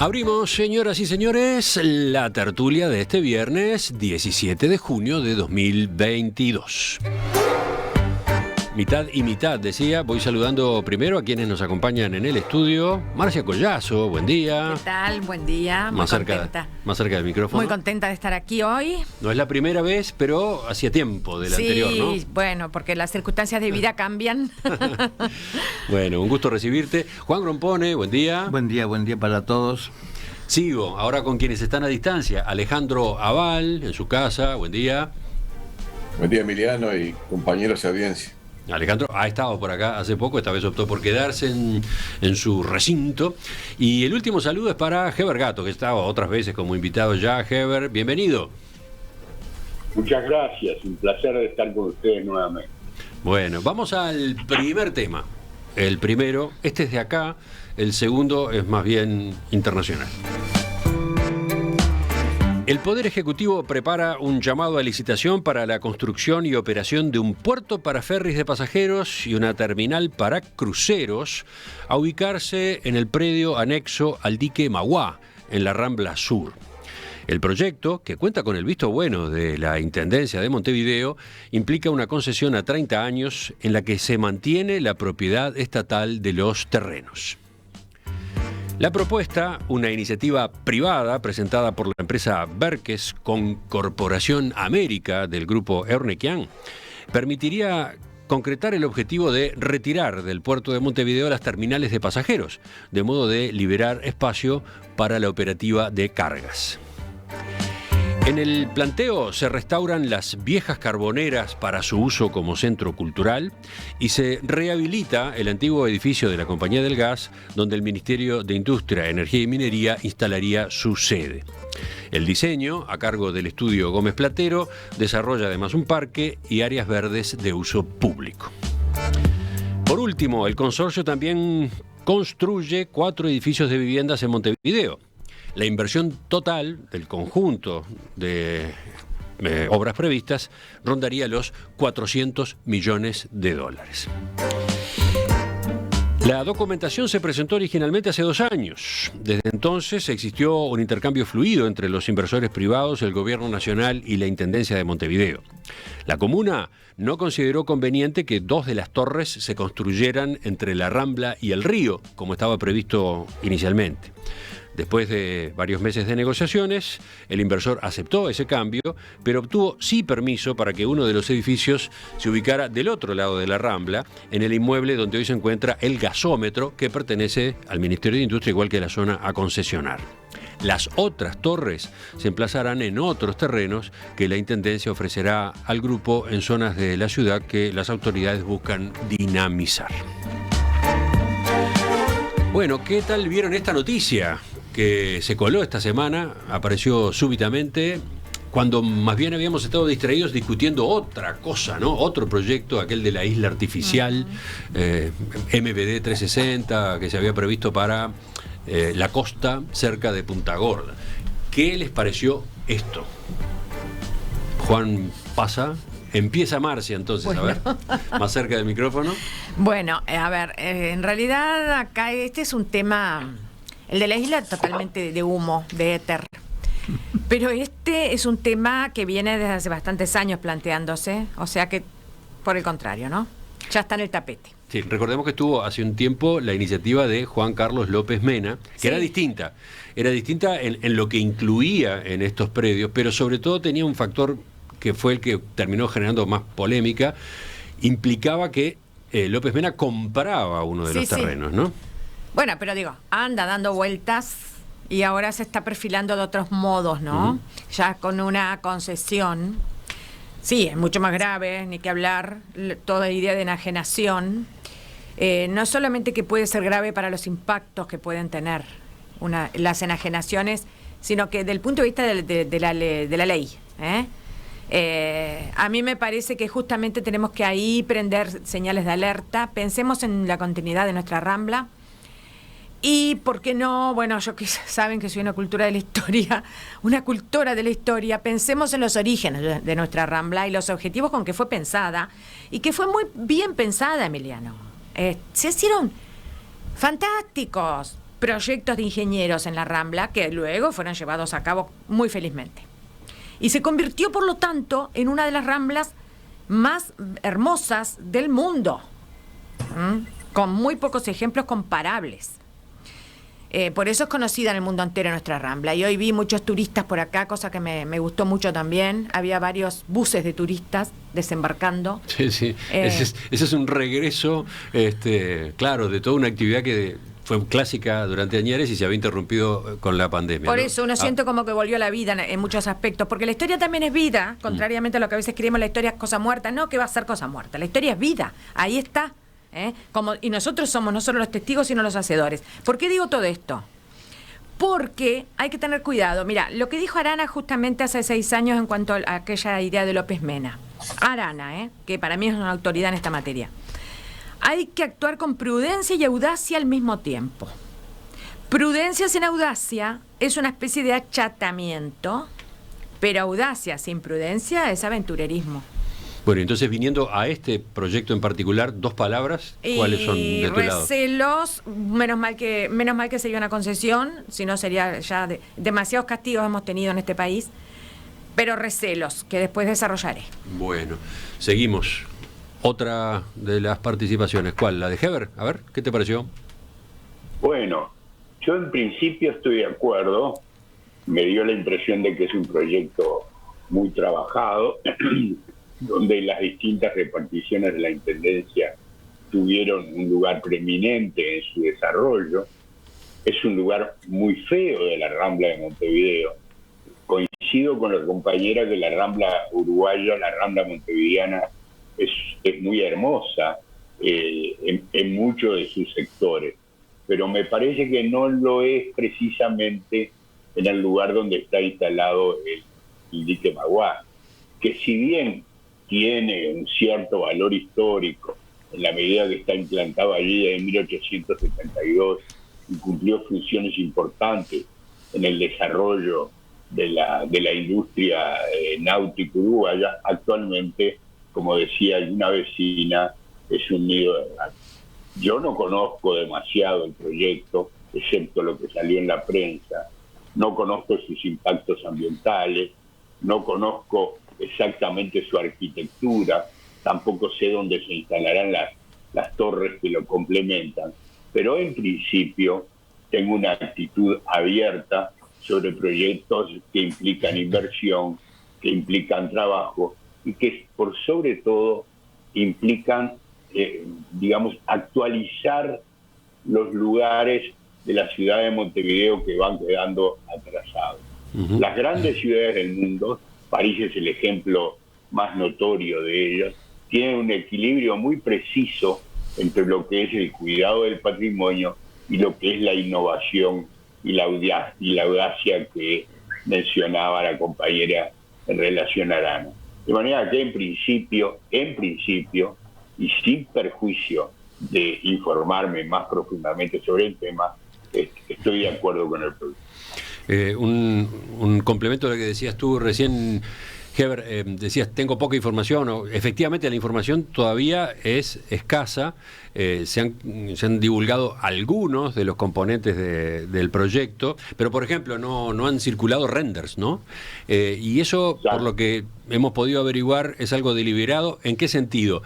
Abrimos, señoras y señores, la tertulia de este viernes 17 de junio de 2022. Mitad y mitad, decía. Voy saludando primero a quienes nos acompañan en el estudio. Marcia Collazo, buen día. ¿Qué tal? Buen día. Más cerca del micrófono. Muy contenta de estar aquí hoy. No es la primera vez, pero hacía tiempo del anterior, ¿no? Sí, bueno, porque las circunstancias de vida cambian. Bueno, un gusto recibirte. Juan Grompone, buen día. Buen día para todos. Sigo ahora con quienes están a distancia. Alejandro Aval, en su casa, buen día. Buen día, Emiliano y compañeros de audiencia. Alejandro ha estado por acá hace poco, esta vez optó por quedarse en su recinto. Y el último saludo es para Heber Gato, que estaba otras veces como invitado ya. Heber, bienvenido. Muchas gracias, un placer estar con ustedes nuevamente. Bueno, vamos al primer tema. El primero, este es de acá, el segundo es más bien internacional. El Poder Ejecutivo prepara un llamado a licitación para la construcción y operación de un puerto para ferries de pasajeros y una terminal para cruceros a ubicarse en el predio anexo al dique Mauá, en la Rambla Sur. El proyecto, que cuenta con el visto bueno de la Intendencia de Montevideo, implica una concesión a 30 años en la que se mantiene la propiedad estatal de los terrenos. La propuesta, una iniciativa privada presentada por la empresa Berkes con Corporación América del grupo Eurnequian, permitiría concretar el objetivo de retirar del puerto de Montevideo las terminales de pasajeros, de modo de liberar espacio para la operativa de cargas. En el planteo se restauran las viejas carboneras para su uso como centro cultural y se rehabilita el antiguo edificio de la Compañía del Gas, donde el Ministerio de Industria, Energía y Minería instalaría su sede. El diseño, a cargo del estudio Gómez Platero, desarrolla además un parque y áreas verdes de uso público. Por último, el consorcio también construye 4 edificios de viviendas en Montevideo. La inversión total del conjunto de obras previstas rondaría los $400 millones. La documentación se presentó originalmente hace 2 años. Desde entonces existió un intercambio fluido entre los inversores privados, el Gobierno Nacional y la Intendencia de Montevideo. La comuna no consideró conveniente que 2 de las torres se construyeran entre la Rambla y el río, como estaba previsto inicialmente. Después de varios meses de negociaciones, el inversor aceptó ese cambio, pero obtuvo sí permiso para que uno de los edificios se ubicara del otro lado de la Rambla, en el inmueble donde hoy se encuentra el gasómetro, que pertenece al Ministerio de Industria, igual que la zona a concesionar. Las otras torres se emplazarán en otros terrenos que la Intendencia ofrecerá al grupo en zonas de la ciudad que las autoridades buscan dinamizar. Bueno, ¿qué tal vieron esta noticia? Que se coló esta semana, apareció súbitamente, cuando más bien habíamos estado distraídos discutiendo otra cosa, ¿no? Otro proyecto, aquel de la isla artificial, MBD 360, que se había previsto para la costa cerca de Punta Gorda. ¿Qué les pareció esto? Juan pasa. Empieza Marcia, entonces, bueno. A ver, más cerca del micrófono. Bueno, a ver, en realidad acá este es un tema... El de la isla totalmente de humo, de éter. Pero este es un tema que viene desde hace bastantes años planteándose, o sea que, por el contrario, ¿no? Ya está en el tapete. Sí, recordemos que estuvo hace un tiempo la iniciativa de Juan Carlos López Mena, que sí. Era distinta en lo que incluía en estos predios, pero sobre todo tenía un factor que fue el que terminó generando más polémica, implicaba que López Mena compraba uno de los terrenos, ¿no? Bueno, pero digo, anda dando vueltas y ahora se está perfilando de otros modos, ¿no? Ya con una concesión. Sí, es mucho más grave, ni que hablar, toda idea de enajenación. No solamente que puede ser grave para los impactos que pueden tener las enajenaciones, sino que desde el punto de vista de la ley, a mí me parece que justamente tenemos que ahí prender señales de alerta. Pensemos en la continuidad de nuestra Rambla. Y, ¿por qué no? Bueno, saben que soy una cultora de la historia, pensemos en los orígenes de nuestra Rambla y los objetivos con que fue pensada, y que fue muy bien pensada, Emiliano. Se hicieron fantásticos, proyectos de ingenieros en la Rambla que luego fueron llevados a cabo muy felizmente. Y se convirtió, por lo tanto, en una de las Ramblas más hermosas del mundo, con muy pocos ejemplos comparables. Por eso es conocida en el mundo entero nuestra Rambla. Y hoy vi muchos turistas por acá, cosa que me gustó mucho también. Había varios buses de turistas desembarcando. Sí, sí. Ese es un regreso, claro, de toda una actividad que fue clásica durante años y se había interrumpido con la pandemia. Por eso uno siente como que volvió a la vida en muchos aspectos, porque la historia también es vida, contrariamente a lo que a veces creemos, la historia es cosa muerta. No, que va a ser cosa muerta, la historia es vida, ahí está. Y nosotros somos no solo los testigos, sino los hacedores. ¿Por qué digo todo esto? Porque hay que tener cuidado. Mira, lo que dijo Arana justamente hace 6 años en cuanto a aquella idea de López Mena. Arana, que para mí es una autoridad en esta materia. Hay que actuar con prudencia y audacia al mismo tiempo. Prudencia sin audacia es una especie de achatamiento, pero audacia sin prudencia es aventurerismo. Bueno, entonces viniendo a este proyecto en particular, 2 palabras, ¿cuáles son de tu lado? Recelos, menos mal que se dio una concesión, si no sería ya demasiados castigos hemos tenido en este país, pero recelos que después desarrollaré. Bueno, seguimos. Otra de las participaciones, ¿cuál? ¿La de Heber? A ver, ¿qué te pareció? Bueno, yo en principio estoy de acuerdo, me dio la impresión de que es un proyecto muy trabajado, donde las distintas reparticiones de la Intendencia tuvieron un lugar preeminente en su desarrollo. Es un lugar muy feo de la Rambla de Montevideo. Coincido con la compañera que la Rambla uruguaya, la Rambla montevideana, es muy hermosa en muchos de sus sectores, pero me parece que no lo es precisamente en el lugar donde está instalado el dique Maguá, que si bien tiene un cierto valor histórico en la medida que está implantado allí en 1872 y cumplió funciones importantes en el desarrollo de la industria náutica uruguaya, actualmente, como decía alguna vecina, es un nido de ratas. Yo no conozco demasiado el proyecto, excepto lo que salió en la prensa. No conozco sus impactos ambientales, no conozco exactamente su arquitectura, tampoco sé dónde se instalarán las torres que lo complementan, pero en principio tengo una actitud abierta sobre proyectos que implican inversión, que implican trabajo y que por sobre todo implican, actualizar los lugares de la ciudad de Montevideo que van quedando atrasados. Uh-huh. Las grandes ciudades del mundo, París es el ejemplo más notorio de ellas, tienen un equilibrio muy preciso entre lo que es el cuidado del patrimonio y lo que es la innovación y la audacia que mencionaba la compañera en relación a Arana. De manera que en principio, y sin perjuicio de informarme más profundamente sobre el tema, estoy de acuerdo con el proyecto. Un complemento a lo que decías tú recién, Heber, decías, tengo poca información. Efectivamente, la información todavía es escasa. Se han divulgado algunos de los componentes del proyecto, pero, por ejemplo, no han circulado renders, ¿no? Y eso, claro, por lo que hemos podido averiguar, es algo deliberado. ¿En qué sentido?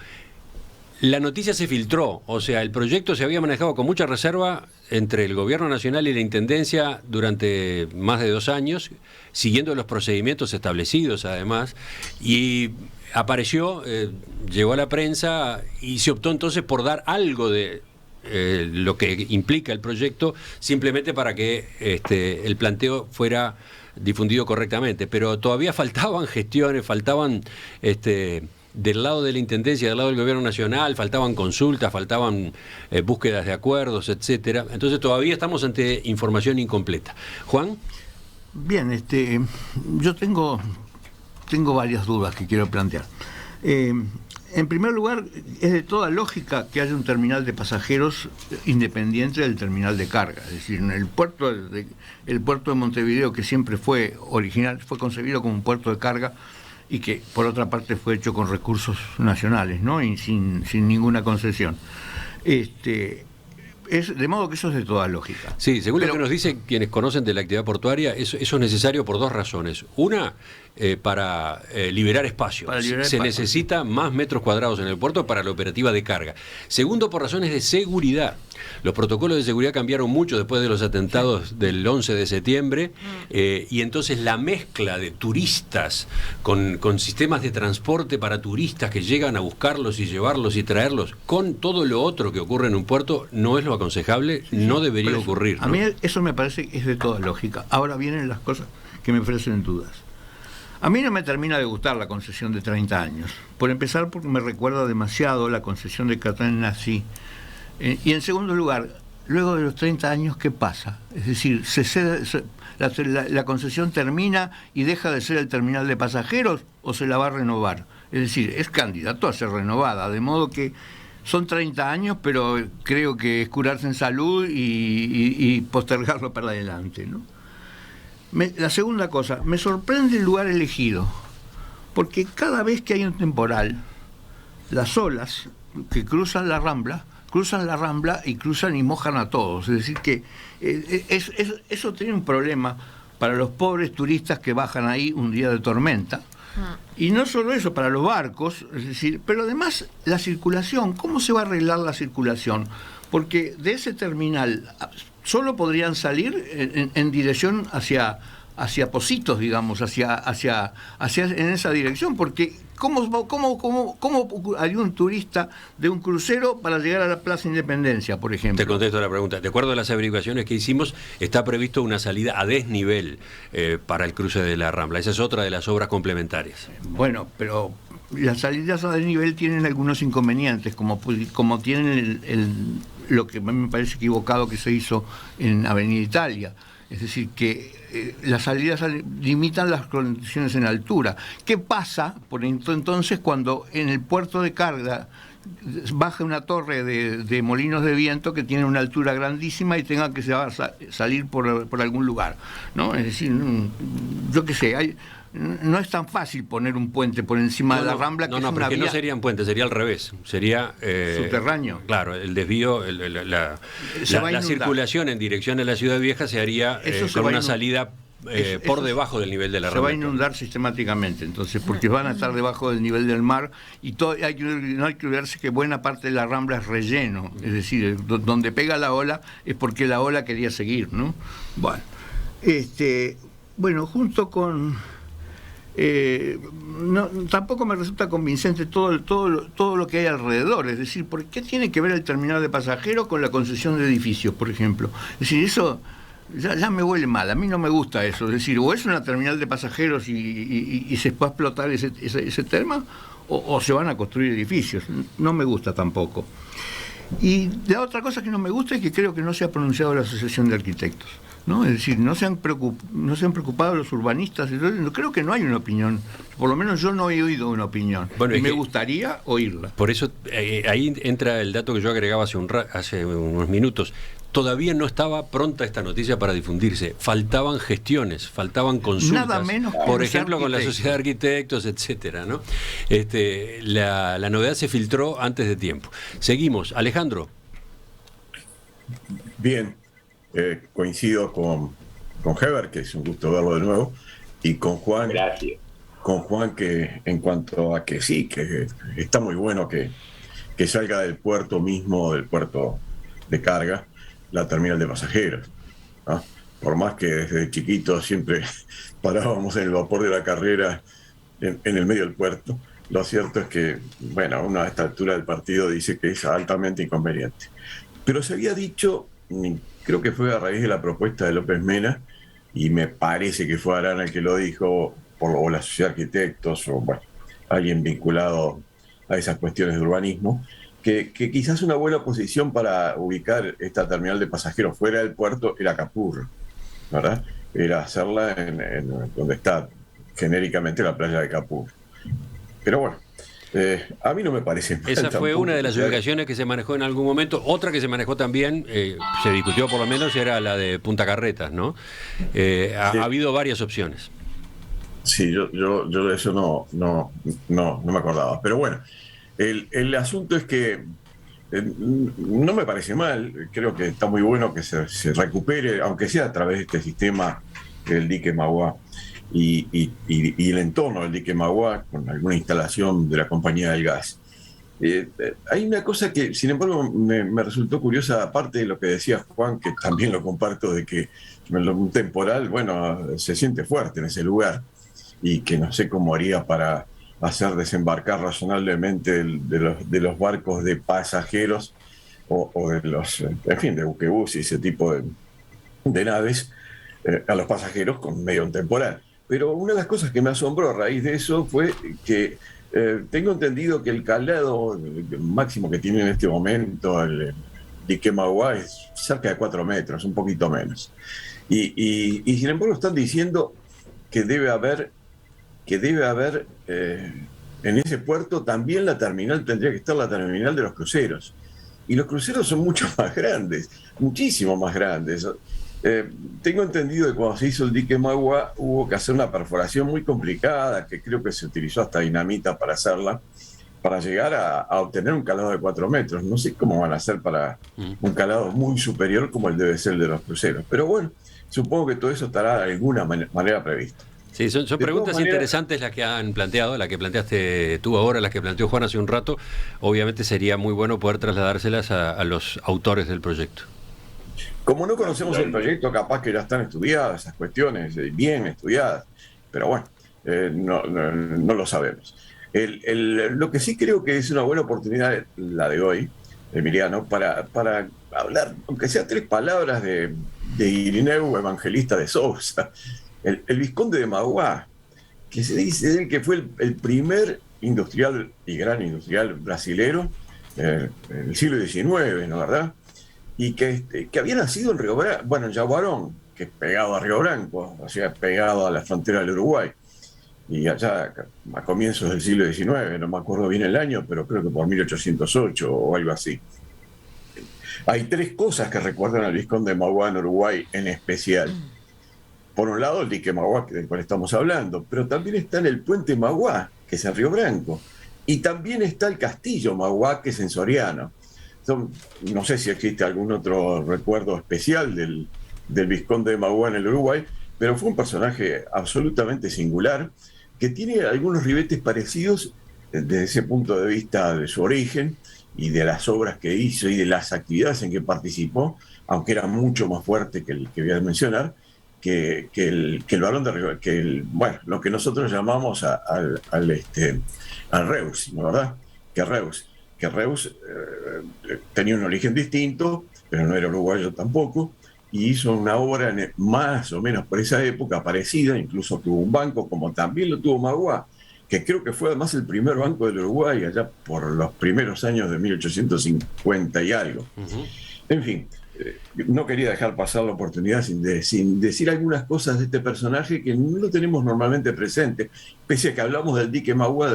La noticia se filtró, o sea, el proyecto se había manejado con mucha reserva entre el Gobierno Nacional y la Intendencia durante más de 2 años, siguiendo los procedimientos establecidos además, y apareció, llegó a la prensa y se optó entonces por dar algo de lo que implica el proyecto, simplemente para que el planteo fuera difundido correctamente, pero todavía faltaban gestiones, faltaban del lado de la Intendencia, del lado del Gobierno Nacional, faltaban consultas, faltaban búsquedas de acuerdos, etcétera. Entonces todavía estamos ante información incompleta. Juan. Bien, yo tengo varias dudas que quiero plantear. En primer lugar, es de toda lógica que haya un terminal de pasajeros independiente del terminal de carga. Es decir, el puerto de Montevideo, que siempre fue concebido como un puerto de carga, y que por otra parte fue hecho con recursos nacionales, ¿no? Y sin ninguna concesión. de modo que eso es de toda lógica. Sí, según lo que nos dicen quienes conocen de la actividad portuaria, eso es necesario por dos razones. Una, para liberar espacio. Se necesita más metros cuadrados en el puerto para la operativa de carga. Segundo, por razones de seguridad. Los protocolos de seguridad cambiaron mucho después de los atentados del 11 de septiembre y entonces la mezcla de turistas con sistemas de transporte para turistas que llegan a buscarlos y llevarlos y traerlos, con todo lo otro que ocurre en un puerto, no es lo aconsejable, no debería ocurrir, ¿no? A mí eso me parece que es de toda lógica. Ahora vienen las cosas que me ofrecen dudas. A mí no me termina de gustar la concesión de 30 años. Por empezar, porque me recuerda demasiado la concesión de Catán Nací. Y en segundo lugar, luego de los 30 años, ¿qué pasa? Es decir, la concesión termina y deja de ser el terminal de pasajeros, o se la va a renovar. Es decir, es candidato a ser renovada, de modo que son 30 años, pero creo que es curarse en salud y postergarlo para adelante, ¿no? La segunda cosa, me sorprende el lugar elegido, porque cada vez que hay un temporal, las olas que cruzan la Rambla y cruzan y mojan a todos. Es decir que eso tiene un problema para los pobres turistas que bajan ahí un día de tormenta. Y no solo eso, para los barcos, es decir, pero además la circulación, ¿cómo se va a arreglar la circulación? Porque de ese terminal solo podrían salir en dirección hacia Positos, digamos, hacia en esa dirección, porque ¿cómo haría un turista de un crucero para llegar a la Plaza Independencia, por ejemplo? Te contesto la pregunta. De acuerdo a las averiguaciones que hicimos, está previsto una salida a desnivel para el cruce de la Rambla. Esa es otra de las obras complementarias. Bueno, pero las salidas a desnivel tienen algunos inconvenientes, como tienen lo que me parece equivocado que se hizo en Avenida Italia. Es decir, que las salidas limitan las condiciones en altura. ¿Qué pasa, por entonces, cuando en el puerto de carga baja una torre de molinos de viento que tiene una altura grandísima y tenga que salir por algún lugar, ¿no? Es decir, yo qué sé, no es tan fácil poner un puente por encima de la Rambla, que es una vía. No serían puentes, sería al revés, sería subterráneo. Claro, el desvío, la circulación en dirección a la Ciudad Vieja se haría con una salida por debajo del nivel de la Rambla. Se va a inundar sistemáticamente, entonces, porque van a estar debajo del nivel del mar y no hay que olvidarse que buena parte de la Rambla es relleno, es decir, donde pega la ola es porque la ola quería seguir, ¿no? Bueno, junto con tampoco me resulta convincente todo lo que hay alrededor. Es decir, ¿por qué tiene que ver el terminal de pasajeros con la concesión de edificios, por ejemplo? Es decir, eso ya me huele mal, a mí no me gusta eso. Es decir, o es una terminal de pasajeros y se puede explotar ese tema, o se van a construir edificios. No me gusta tampoco. Y la otra cosa que no me gusta es que creo que no se ha pronunciado la Asociación de Arquitectos, ¿no? Es decir, no se han preocupado los urbanistas. Creo que no hay una opinión. Por lo menos yo no he oído una opinión. Bueno, y me gustaría oírla. Por eso ahí entra el dato que yo agregaba hace unos minutos. Todavía no estaba pronta esta noticia para difundirse. Faltaban gestiones, faltaban consultas. Nada menos que por ejemplo, con la Sociedad de Arquitectos, etcétera, ¿no? La novedad se filtró antes de tiempo. Seguimos. Alejandro. Bien. Coincido con Heber, que es un gusto verlo de nuevo, y con Juan. Gracias. Con Juan, que en cuanto a que sí, que está muy bueno que salga del puerto mismo, del puerto de carga, la terminal de pasajeros, ¿no? Por más que desde chiquitos siempre parábamos en el vapor de la Carrera en el medio del puerto, lo cierto es que, bueno, uno a esta altura del partido dice que es altamente inconveniente. Pero se había dicho, creo que fue a raíz de la propuesta de López Mena, y me parece que fue Arana el que lo dijo, o la Sociedad de Arquitectos, o bueno, alguien vinculado a esas cuestiones de urbanismo, que quizás una buena posición para ubicar esta terminal de pasajeros fuera del puerto era Capurro, ¿verdad? Era hacerla en donde está genéricamente la playa de Capurro. Pero bueno, a mí no me parece mal. Esa fue una de las ubicaciones que se manejó en algún momento. Otra que se manejó también, se discutió por lo menos, era la de Punta Carretas, ¿no? Ha habido varias opciones. Sí, yo de eso no me acordaba. Pero bueno, el asunto es que no me parece mal, creo que está muy bueno que se recupere, aunque sea a través de este sistema del dique Mauá y el entorno del dique Mauá, con alguna instalación de la compañía del gas. Hay una cosa que, sin embargo, me resultó curiosa, aparte de lo que decía Juan, que también lo comparto, de que un temporal, bueno, se siente fuerte en ese lugar y que no sé cómo haría para hacer desembarcar razonablemente de los barcos de pasajeros o de los, en fin, de buquebús y ese tipo de naves a los pasajeros con medio un temporal. Pero una de las cosas que me asombró a raíz de eso fue que tengo entendido que el calado máximo que tiene en este momento el dique Mauá es cerca de 4 metros, un poquito menos. Y sin embargo están diciendo que debe haber en ese puerto también tendría que estar la terminal de los cruceros. Y los cruceros son mucho más grandes, muchísimo más grandes. Tengo entendido que cuando se hizo el dique Mauá hubo que hacer una perforación muy complicada, que creo que se utilizó hasta dinamita para hacerla, para llegar a obtener un calado de 4 metros. No sé cómo van a hacer para un calado muy superior como el debe ser el de los cruceros. Pero bueno, supongo que todo eso estará de alguna manera previsto. Sí, son preguntas interesantes las que han planteado, la que planteaste tú ahora, las que planteó Juan hace un rato. Obviamente sería muy bueno poder trasladárselas a los autores del proyecto. Como no conocemos el proyecto, capaz que ya están estudiadas esas cuestiones, bien estudiadas, pero bueno, no lo sabemos. Lo que sí creo que es una buena oportunidad, la de hoy, Emiliano, para hablar, aunque sea 3 palabras, de Irineu Evangelista de Sousa, el vizconde de Mauá, que se dice de él que fue el primer industrial y gran industrial brasilero en el siglo XIX, ¿no, verdad? Y que había nacido en Río Branco, bueno, en Yaguarón, que es pegado a Río Branco, o sea, pegado a la frontera del Uruguay. Y allá a comienzos del siglo XIX, no me acuerdo bien el año, pero creo que por 1808 o algo así. Hay 3 cosas que recuerdan al vizconde de Mauá en Uruguay en especial. Por un lado, el dique Mauá, del cual estamos hablando, pero también está en el puente Mauá, que es en Río Branco, y también está el castillo Mauá, que es en Soriano. No sé si existe algún otro recuerdo especial del vizconde de Mauá en el Uruguay, pero fue un personaje absolutamente singular, que tiene algunos ribetes parecidos desde ese punto de vista de su origen y de las obras que hizo y de las actividades en que participó, aunque era mucho más fuerte que el que voy a mencionar, que el Barón de Río, bueno, lo que nosotros llamamos al Reus, ¿no, verdad? Que Reus tenía un origen distinto, pero no era uruguayo tampoco, y hizo una obra más o menos por esa época parecida, incluso tuvo un banco, como también lo tuvo Mauá, que creo que fue además el primer banco del Uruguay, allá por los primeros años de 1850 y algo. Uh-huh. En fin, no quería dejar pasar la oportunidad sin decir algunas cosas de este personaje que no lo tenemos normalmente presente, pese a que hablamos del dique Mauá,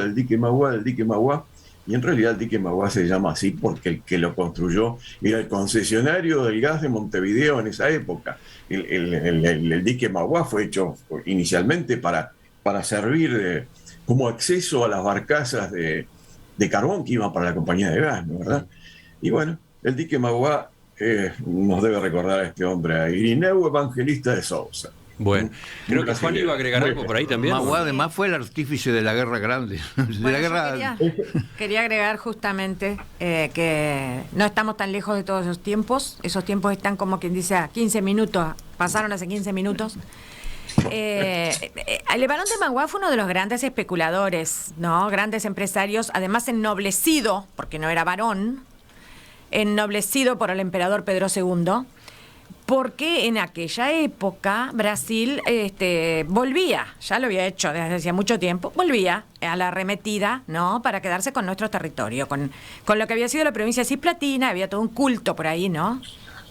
y en realidad el dique Mauá se llama así porque el que lo construyó era el concesionario del gas de Montevideo en esa época. El dique Mauá fue hecho inicialmente para servir como acceso a las barcazas de carbón que iban para la compañía de gas, ¿no, verdad? Y bueno, el dique Mauá nos debe recordar a este hombre, a Irineu Evangelista de Sousa. Bueno, creo que Juan iba a agregar algo por ahí también. Mauá además fue el artífice de la Guerra Grande. Quería agregar justamente que no estamos tan lejos de todos esos tiempos. Esos tiempos están como quien dice a 15 minutos, pasaron hace 15 minutos. El Barón de Mauá fue uno de los grandes especuladores, ¿no? Grandes empresarios, además ennoblecido, porque no era varón, ennoblecido por el emperador Pedro II, porque en aquella época Brasil volvía, ya lo había hecho desde hacía mucho tiempo, volvía a la arremetida, ¿no? Para quedarse con nuestro territorio, con lo que había sido la provincia cisplatina. Había todo un culto por ahí, ¿no?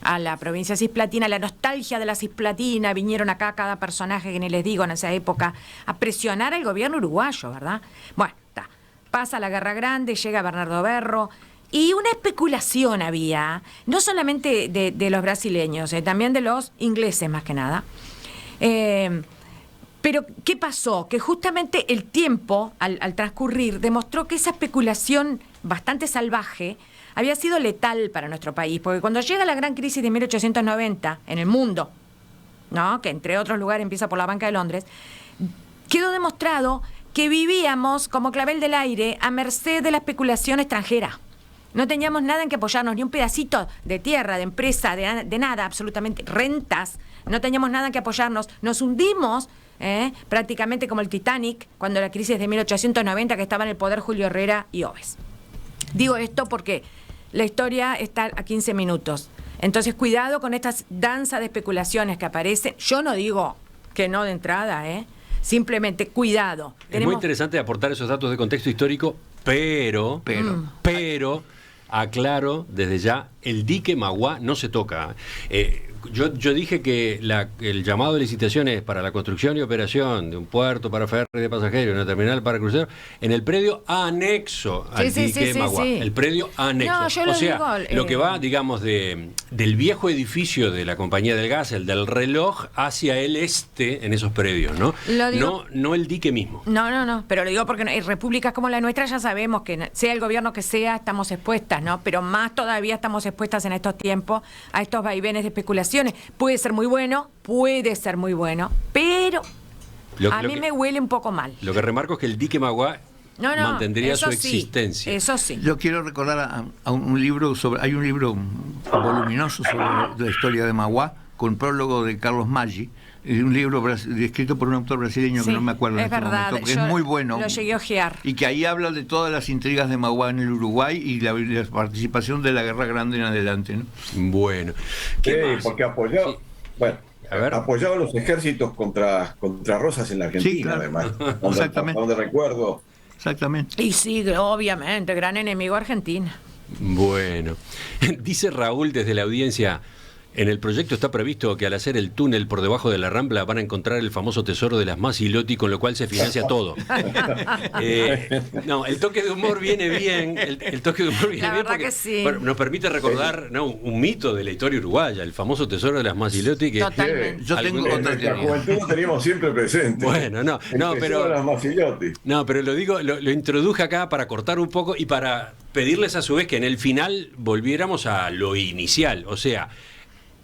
A la provincia cisplatina, la nostalgia de la cisplatina. Vinieron acá cada personaje que ni les digo en esa época a presionar al gobierno uruguayo, ¿verdad? Bueno, pasa la Guerra Grande, llega Bernardo Berro. Y una especulación había, no solamente de los brasileños, también de los ingleses más que nada, Pero, ¿qué pasó? Que justamente el tiempo, al transcurrir, demostró que esa especulación bastante salvaje había sido letal para nuestro país, porque cuando llega la gran crisis de 1890 en el mundo, ¿no?, que entre otros lugares empieza por la Banca de Londres, quedó demostrado que vivíamos como clavel del aire a merced de la especulación extranjera. No teníamos nada en que apoyarnos, ni un pedacito de tierra, de empresa, de nada, absolutamente, rentas. No teníamos nada en que apoyarnos. Nos hundimos prácticamente como el Titanic, cuando la crisis de 1890, que estaba en el poder Julio Herrera y Oves. Digo esto porque la historia está a 15 minutos. Entonces, cuidado con estas danzas de especulaciones que aparecen. Yo no digo que no de entrada, simplemente cuidado. Es muy interesante aportar esos datos de contexto histórico, pero aclaro desde ya, el dique Magua no se toca. Yo dije que el llamado de licitaciones para la construcción y operación de un puerto para ferry de pasajeros, una terminal para cruceros, en el predio anexo al dique Magua. Sí. El predio anexo. No, yo lo que va, digamos, del viejo edificio de la Compañía del Gas, el del reloj, hacia el este en esos predios, ¿no? No el dique mismo. No, pero lo digo porque en repúblicas como la nuestra ya sabemos que sea el gobierno que sea, estamos expuestas, ¿no? Pero más todavía estamos expuestas en estos tiempos a estos vaivenes de especulación. Puede ser muy bueno, pero a mí me huele un poco mal. Lo que remarco es que el dique Magua mantendría su existencia. Eso sí. Yo quiero recordar a un libro hay un libro voluminoso sobre la historia de Magua, con prólogo de Carlos Maggi, un libro escrito por un autor brasileño que no me acuerdo en este momento, que es muy bueno. Lo llegué a ojear. Y que ahí habla de todas las intrigas de Magua en el Uruguay y la participación de la Guerra Grande en adelante, ¿no? Bueno. Porque apoyaba, apoyaba los ejércitos contra Rosas en la Argentina, sí, claro. Además. Exactamente. Donde recuerdo. Exactamente. Y sí, obviamente, gran enemigo Argentina. Bueno. Dice Raúl desde la audiencia: en el proyecto está previsto que al hacer el túnel por debajo de la Rambla van a encontrar el famoso tesoro de las Masilotti, con lo cual se financia todo. No, el toque de humor viene bien. El toque de humor viene bien porque sí. Nos permite recordar un mito de la historia uruguaya, el famoso tesoro de las Masilotti. Totalmente. Yo tengo otra teoría. La juventud lo teníamos siempre presente. Bueno, pero las Masilotti. No, pero lo introduje acá para cortar un poco y para pedirles a su vez que en el final volviéramos a lo inicial, o sea,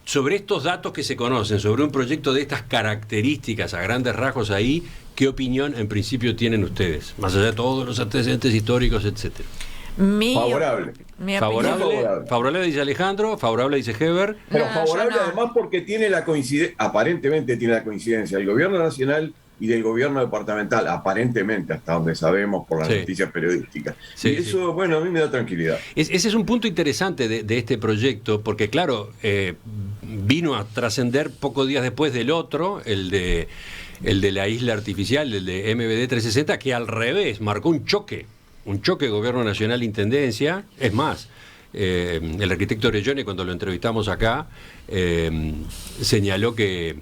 sobre estos datos que se conocen, sobre un proyecto de estas características a grandes rasgos ahí, ¿qué opinión en principio tienen ustedes? Más allá de todos los antecedentes históricos, etcétera. Favorable. Favorable dice Alejandro, favorable dice Heber. Pero favorable además porque tiene la coincidencia, aparentemente tiene la coincidencia del gobierno nacional y del gobierno departamental, aparentemente, hasta donde sabemos por las noticias periodísticas. Sí, y eso, bueno, a mí me da tranquilidad. Ese es un punto interesante de este proyecto, porque claro, vino a trascender pocos días después del otro, el de la isla artificial, el de MBD 360, que al revés, marcó un choque gobierno nacional intendencia. Es más, el arquitecto Orellone, cuando lo entrevistamos acá, señaló que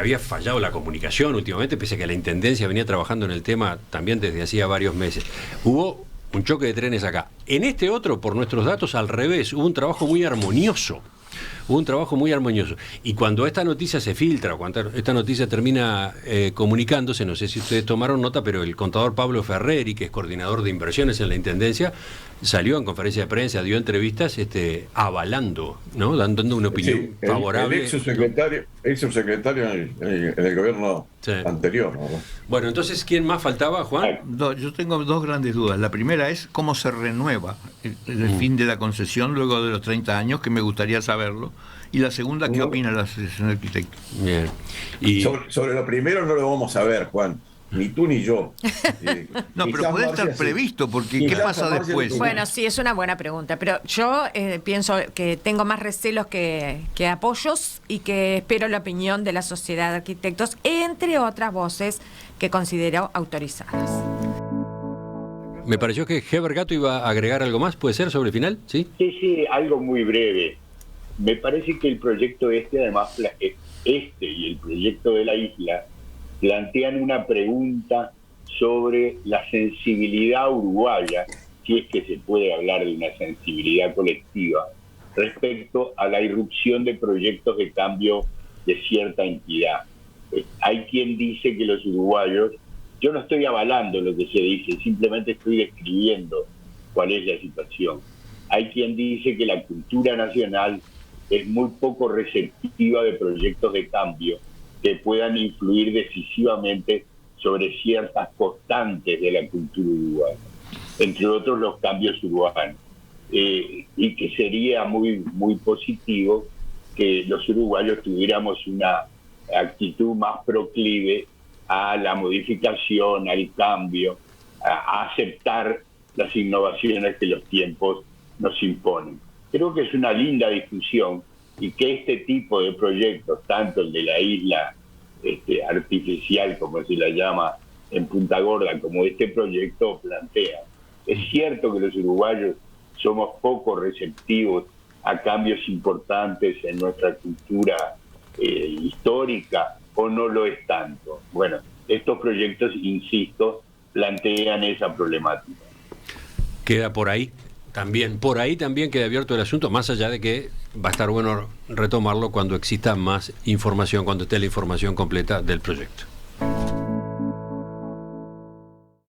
había fallado la comunicación últimamente, pese a que la intendencia venía trabajando en el tema también desde hacía varios meses. Hubo un choque de trenes acá. En este otro, por nuestros datos, al revés, hubo un trabajo muy armonioso. Y cuando esta noticia se filtra, cuando esta noticia termina comunicándose, no sé si ustedes tomaron nota, pero el contador Pablo Ferreri, que es coordinador de inversiones en la Intendencia, salió en conferencia de prensa, dio entrevistas avalando, ¿no? Dando una opinión favorable. El ex subsecretario en el gobierno anterior, ¿no? Bueno, entonces, ¿quién más faltaba, Juan? Yo tengo dos grandes dudas. La primera es cómo se renueva el fin de la concesión luego de los 30 años, que me gustaría saberlo. Y la segunda, ¿qué opina la Asociación de Arquitectos? Bien. Y sobre lo primero no lo vamos a ver, Juan. Ni tú ni yo. No, pero puede estar previsto, porque ¿qué pasa después? Bueno, sí, es una buena pregunta, pero yo pienso que tengo más recelos que apoyos y que espero la opinión de la Sociedad de Arquitectos, entre otras voces que considero autorizadas. Me pareció que Heber Gato iba a agregar algo más, ¿puede ser, sobre el final? Sí, algo muy breve. Me parece que el proyecto además, y el proyecto de la isla, plantean una pregunta sobre la sensibilidad uruguaya, si es que se puede hablar de una sensibilidad colectiva, respecto a la irrupción de proyectos de cambio de cierta entidad. Hay quien dice que los uruguayos, yo no estoy avalando lo que se dice, simplemente estoy describiendo cuál es la situación. Hay quien dice que la cultura nacional es muy poco receptiva de proyectos de cambio que puedan influir decisivamente sobre ciertas constantes de la cultura uruguaya, entre otros los cambios urbanos, y que sería muy, muy positivo que los uruguayos tuviéramos una actitud más proclive a la modificación, al cambio, a aceptar las innovaciones que los tiempos nos imponen. Creo que es una linda discusión y que este tipo de proyectos, tanto el de la isla artificial, como se la llama en Punta Gorda, como este proyecto plantea. Es cierto que los uruguayos somos poco receptivos a cambios importantes en nuestra cultura histórica, o no lo es tanto. Bueno, estos proyectos, insisto, plantean esa problemática. Queda por ahí también queda abierto el asunto, más allá de que va a estar bueno retomarlo cuando exista más información, cuando esté la información completa del proyecto.